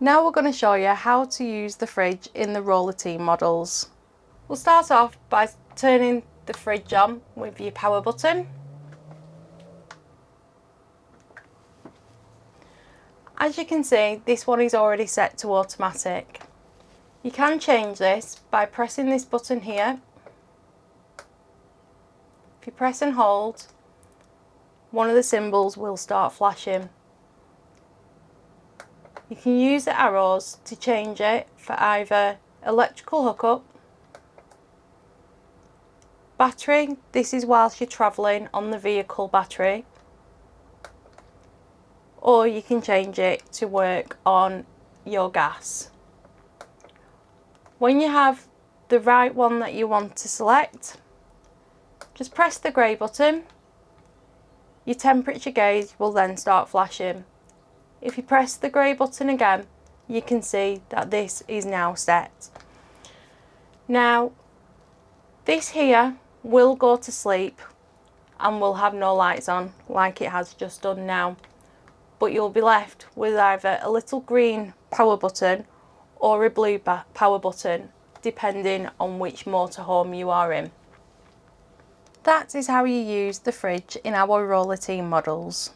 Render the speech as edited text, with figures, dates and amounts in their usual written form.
Now we're going to show you how to use the fridge in the Roller Team models. We'll start off by turning the fridge on with your power button. As you can see, this one is already set to automatic. You can change this by pressing this button here. If you press and hold, one of the symbols will start flashing. You can use the arrows to change it for either electrical hookup, battery, this is whilst you're travelling on the vehicle battery, or you can change it to work on your gas. When you have the right one that you want to select, just press the grey button. Your temperature gauge will then start flashing. If you press the grey button again, you can see that this is now set. Now, this here will go to sleep and will have no lights on like it has just done now. But you'll be left with either a little green power button or a blue power button, depending on which motorhome you are in. That is how you use the fridge in our Roller Team models.